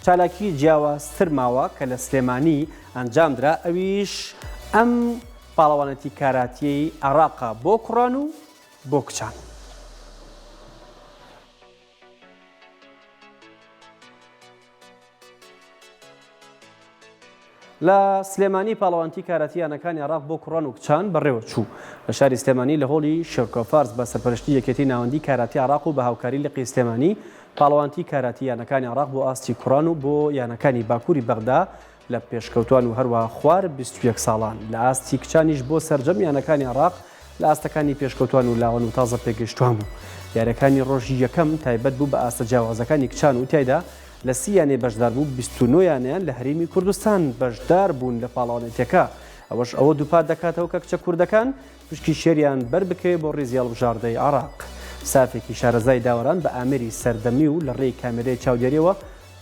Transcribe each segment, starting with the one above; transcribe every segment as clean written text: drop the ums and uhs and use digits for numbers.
چالاکی جیاوازتر ماوە کە لە سلێمانی ئەنجامدرا ئەویش ئەم پاڵەوانەتی کاراتیەی عێراقا بۆ کوڕان و بۆ کچان. لە سلێمانی پاڵەوانتی کاراتیانەکانی عێراق بۆ کوڕان و کچان بەڕێوە چوو. لە شاری سلێمانی لە هۆڵی شێرکۆفارس بە سەرپەرشتی یەکێتی ناوەندی کاراتی عێراق و بە هاوکاری لقی سلێمانی پاڵەوانتی کاراتیانەکانی عێراق بۆ ئاستی کوڕان و بۆ یانەکانی باکووری بەغدا لە پێشکەوتوان و هەروەها خوار 21 ساڵان لە ئاستی کچانیش بۆ سەرجەم یانەکانی عێراق لە ئاستەکانی پێشکەوتوان و لاوەن و تازە پێگەشتوان بوو. یاریەکانی ڕۆژی یەکەم تایبەت بوو بە ئاستە جیاوازەکانی کچان و تایدا لە 30 یانێ بەشدار بوو 29 یانیان لە هەرێمی کوردستان بەشدار بوون لە پاڵەوانێتیەکە. ئەوەش ئەوە دووپات دەکاتەوە کە کچە کوردەکان پشکی شێریان بەربکەوێ بۆ ڕێزی هەڵبژاردەی عێراق. سافێکی شارەزای داوەران بە ئامێری سەردەمی و لە ڕێی کامێرەی چاودێریەوە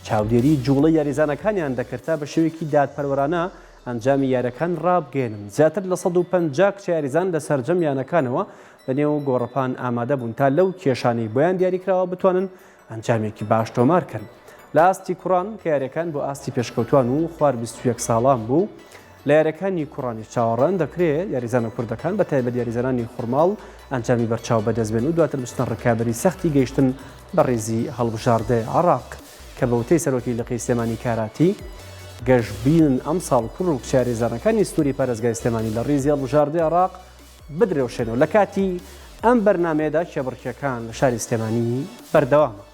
چاودێری جوڵە یاریزانەکانیان دەکرتا بە شێوێکی دادپەروەرانە ئەنجامی یاریەکان ڕابگەێنن. زیاتر لە 150 کچە یاریزان لە سەرجەم یانەکانەوە بەنێو گۆڕەپان ئامادە بوون تا لەو کێشانەی بۆیان دیاریکراوە بتوانن ئەنجامێکی باش تۆمارکەن. لە ئاستی کوڕان کە یاریەکان بۆ ئاستی پێشکەوتوان و خوار 21 ساڵان بوو لە یاریەکانی کوڕانی چاوەڕان دەکرێت یاریزانە کوردەکان بە تایبەت یاریزانانی خوڕماڵ ئەنجامی بەرچاو بەدەستبێن و دواتر بچنە ڕکابەری سەختی گەیشتن بە ڕێزی هەڵبژاردەی عێراق کە بەوتەی سەرۆکی لقی سلێمانی کاراتی گەشتبینن ئەم ساڵ کوڕ و کچە یاریزانەکانی سنووری پارێزگای سلێمانی لە ڕێزی هەڵبژاردەی عێراق بدرێوشێنەوە. لە کاتی ئەم بەرنامەیەدا کێبڕکیەکان لە شاری سلێمانی بەردەوامە.